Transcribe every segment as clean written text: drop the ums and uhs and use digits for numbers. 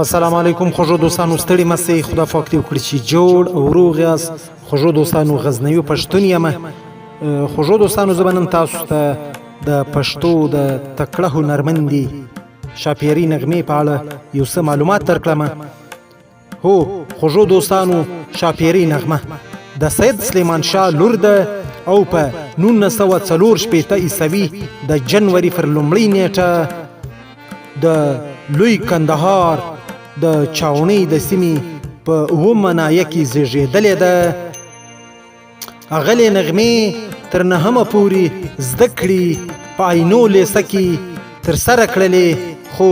السلام علیکم خوږو دوستانو، ستړي مسئ. خدا پاک دې وکړي چې جوړ او روغ یاست. خوږو دوستانو، غزنوي پښتون یم. خوږو دوستانو، زه به نن تاسو ته د پښتو د تکړه هنرمندې شاپیري نغمې په اړه یو څه معلومات درکړم. هو خوږو دوستانو، شاپیري نغمه د سید سلیمان شاه لور ده او په 1964 عیسوي د جنوري پر لومړۍ نیټه د لوی کندهار د چاونۍ د سیمې په اوومه ناحیه کې زیږېدلې ده. هغلې نغمې تر نهمه پورې زده کړې په عینو لیسه کې ترسره کړلې، خو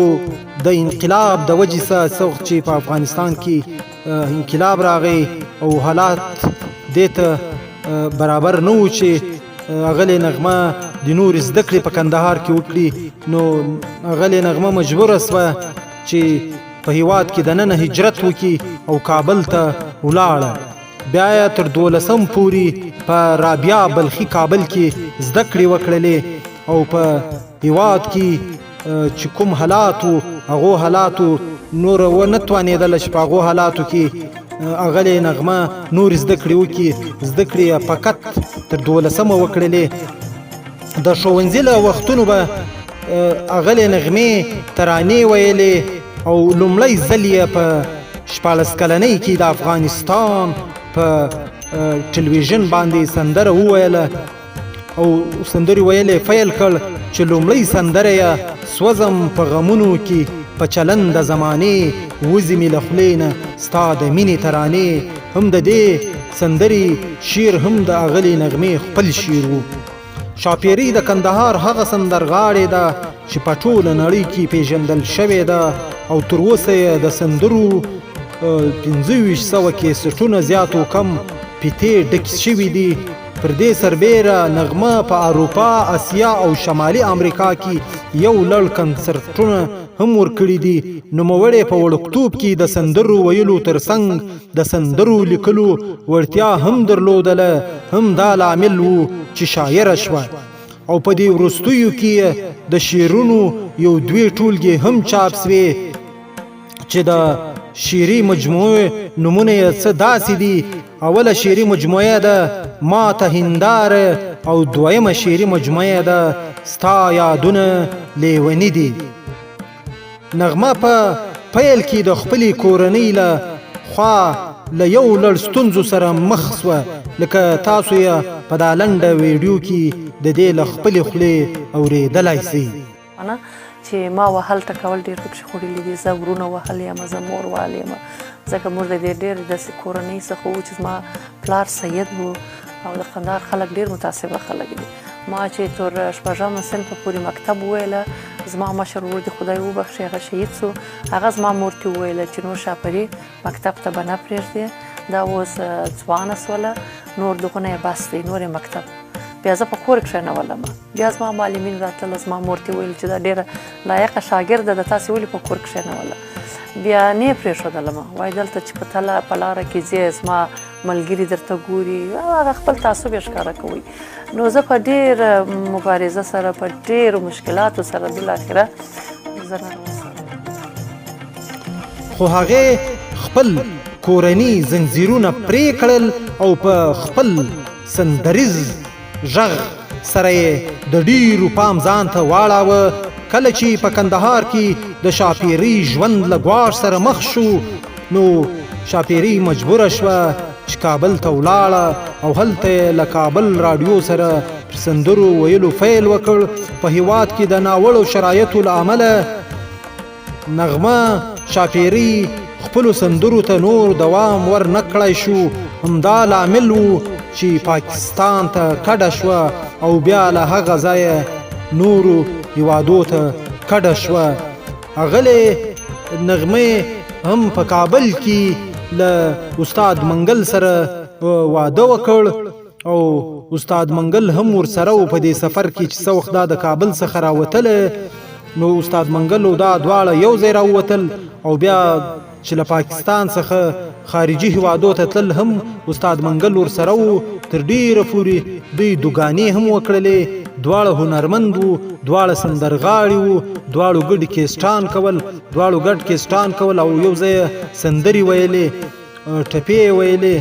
د انقلاب د وجې څخه چې په افغانستان کې انقلاب راغی او حالات دې ته برابر نه و چې هغلې نغمه د نور زده کړې په کندهار کې وکړي، نو هغلې نغمه مجبوره سوه چې په هیواد کې دننه هجرت وکړي او کابل ته ولاړه. بیا یې تر 12 پورې په رابعه بلخي کابل کې زده کړې وکړلې او په هیواد کې چې کوم حالات و هغو حالاتو نور ونه توانېدله چې په هغو حالاتو کې هغلې نغمه نور زده کړې وکړي. زده کړې فقط تر 12 وکړلې. د ښوونځي له وختونو به هغلې نغمې ترانې ویلې او لومړی ځل یې په 14 کلنۍ کې د افغانستان په ټلویزیون باندې سندره وویله او سندرې ویلې فیل کړ چې لومړی سندره یې سوځم په غمونو کې په چلن د زمانې وځي مې له خولې نه ستا د مینې ترانې. هم د دې سندرې شعر هم د هغلې نغمې خپل شعر و. شاپیري د کندهار هغه سندرغاړې ده چې په ټوله نړۍ کې پیژندل شوې ده او تر اوسه یې د سندرو 2500 کیسټونه زیات و کم پیتې ډکې شوي دي. پر دې سربیره نغمه په اروپا، اسیا او شمالي امریکا کې یو لړ کنسرټونه هم ورکړي دي. نوموړې په وړکتوب کې د سندرو ویلو ترڅنګ د سندرو لیکلو وړتیا هم درلودله. هم دا لامل و چې شاعره شوه او په دې وروستیو کې د شعرونو یو دوې ټولګې هم چاپ سوې چې د شعري مجموعې نومونه یې څه داسې دي. اوله شعري مجموعه ده ما ته هنداره او دویمه شعري مجموعه ده ستا یادونه لیونی دي. نغمه په پیل کې د خپلې کورنۍ له خوا له یو لړ ستونزو سره مخ سوه، لکه تاسو یې په دا لنډه ویډیو کې د دې له خپلې خولې اورېدلی سئ. چې ما وهل ټکول ډېر پکې خوړلي دي. زه ورونه وهل یم، زه مور وهل یم، ځکه موږ د دې ډېر داسې کورنۍ څخه وو چې زما پلار سید و او د کندهار خلک ډېر متعصبه خلک دي. ما چې تر 6 صنفه پورې مکتب وویله، زما مشر ورور دی خدای وبخښي هغه شهید سو، هغه زما مور ته وویله چې نور شاپري مکتب ته به نه پرېږدې، دا اوس ځوانه سوله، نور دغونه یې بس دی، نور یې مکتب. بیا زه په کور کښېنولم. بیا زما معلمین راتلل، زما مور ته ویل چې دا ډېره لایقه شاګرده ده، تاسې ولې په کور کښېنوله؟ بیا نه یې پرېښودلم. وایي دلته چې په لاره کې ځې زما ملګري درته ګوري، هغه خپل تعصب یې ښکاره کوي. نو زه په ډېر مبارزه سره په ډېرو مشکلاتو سره بالاخره زه خو هغې خپل کورني زنځیرونه پرې کړل او په خپل سندریز غږ سره یې د ډېرو پام ځان ته واړاوه. کله چې په کندهار کې د شاپیري ژوند له ګواښ سره مخ شو، نو شاپیري مجبوره شوه چې کابل ته ولاړه او هلته یې له کابل راډیو سره پر سندرو ویلو پیل وکړ. په هیواد کې د ناوړو شرایطو له امله نغمه شاپیري خپلو سندرو ته نور دوام ور نه کړی شو. همدا لامل و چې پاکستان ته کډه شوه او بیا له هغه ځایه نورو هیوادو ته کډه شوه. هغلې نغمې هم په کابل کې له استاد منګل سره واده وکړ او استاد منګل هم ورسره و په دې سفر کې چې څه وخت دا د کابل څخه راوتله. نو استاد منګل او دا دواړه یو ځای راووتل او بیا چې له پاکستان څخه خارجي هیوادو ته تلل هم استاد منګل ورسره و. تر ډېره پورې دوی دوګانې هم وکړلې دواړه هنرمند وو، دواړه سندرغاړي وو، دواړو ګډ کیسټان کول، دواړو ګډ کیسټان کول او یو ځای سندرې ویلې، ټپې ویلې.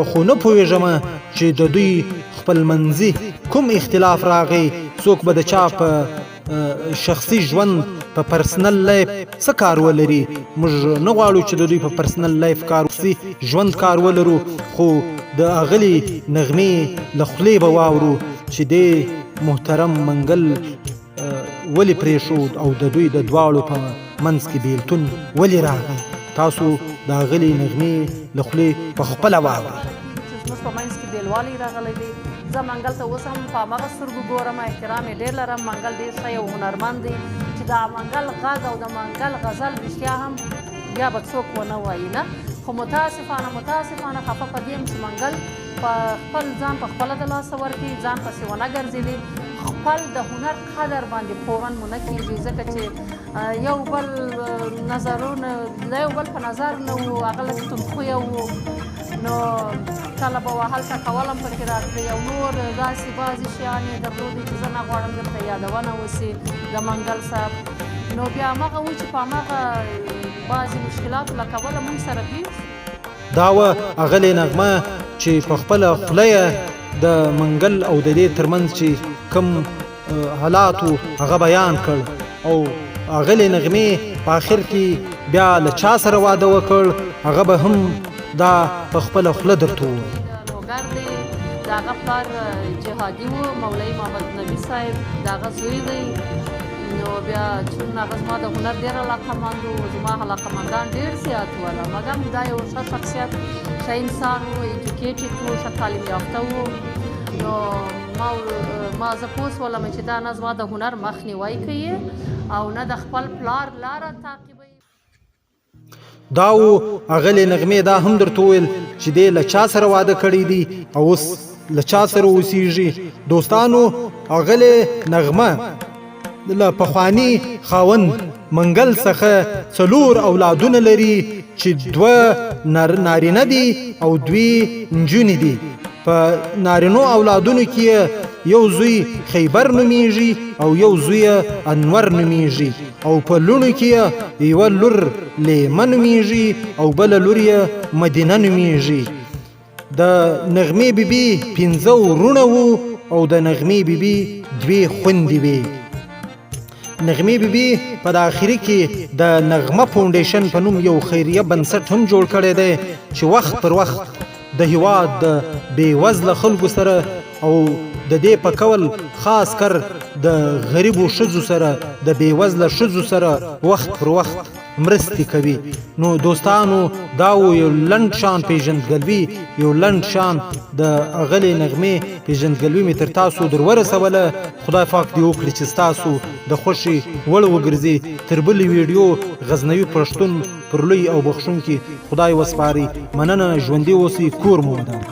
خو نه پوهېږم چې د دوی خپل منځي کوم اختلاف راغی، څوک به د چا په شخصي ژوند په پرسنل لایف څه کار ولري. موږ نه غواړو چې د دوی په پرسنل لایف کار شخصي ژوند کار ولرو، خو د اغلي نغمې له خولې به واورو چې د محترم منګل ولې پرېښود او د دوی د دواړو په منځ کې بیلتون ولې راغی. تاسو د اغلي نغمې له خولې په خپله واورئ. زموږ په منځ کې بیلوالی راغلی دی. زه منګل ته اوس هم په همغه سترګو ګورم، احترام یې ډېر لرم. منګل ډېر ښه یو هنرمند دی چې د منګل غږ او د منګل غزل رښتیا هم بیا به څوک ونه وایي نه. خو متاسفانه خفه په دې یم چې منګل په خپل ځان په خپله د لاسه ورکړي، ځان پسې ونه ګرځېدي، خپل د هنر قدر باندې فوراً ونه کېږي، ځکه چې یو بل نظرونه د یو بل په نظر نه وو، هغه لږ تندخویه وو، نو کله به هلته کولم پکې راتلې او نور داسې بعضې شیان یې درلودې چې زه نه غواړم دلته یادونه وسي د منګل صاحب. نو بیا همغه و چې په همغه بعضې مشکلاتو له کبله موږ سره بیل دا وه اغلې نغمه چې په خپله خوله یې د منګل او د دې ترمنځ چې کوم حالاتو هغه بیان کړ، او اغلې نغمې په آخر کې بیا له چا سره واده وکړ هغه به هم دا په خپله خوله درته ووایي. لوګر دی، د هغه پلار جهادي و، مولوي محمد نبي صاحب د هغه زوی دی. نو بیا چون هغه زما د هنر ډېر علاقهمند و، زما علاقهمندان ډېر زیات ول، مګر دا یو ښه شخصیت، ښه انسان و، ایجوکیټډ و، ښه تعلیم یافته و. نو ما زه پوه شولم چې دا نه زما د هنر مخنیوی کوي او نه د خپل پلار لاره تعقیبوي. دا و اغلې نغمې دا هم درته وویل چې دی له چا سره واده کړی دی او اوس له چا سره اوسیږي. دوستانو، اغلې نغمه له پخواني خاوند منګل څخه 4 اولادونه لري چې 2 نارینه دي او 2 نجونې دي. په نارینو اولادونو کې یو زوی خیبر نومیږي او یو زوی انور نومیږي، او په لونو کې یوه لور لیمه نومیږي او بله لور یې مدینه نومیږي. د نغمې بیبي 5 ورونه وو او د نغمې بیبي 2 خویندې وې. نغمې بیبي په آخري کې د نغمه فاونډیشن په نوم یو خیریه بنسټ هم جوړ کړی دی چې وخت پر وخت د هیواد د بېوزله خلکو سره او د دې په کول خاص کر د غریبو ښځو سره، د بېوزله ښځو سره وخت پر وخت مرستې کوي. نو دوستانو، دا و یو لنډ شان پیژندګلوي، یو لنډ شان د اغلې نغمې پیژندګلوي مې تر تاسو در ورسوله. خدای پاک دې وکړي چې ستاسو د خوښې وړ وګرځي. تر بلې ویډیو غزنوي پښتون پر لوی او بخښونکي خدای وسپاري. مننه، ژوندي اوسئ، کور مو ودان.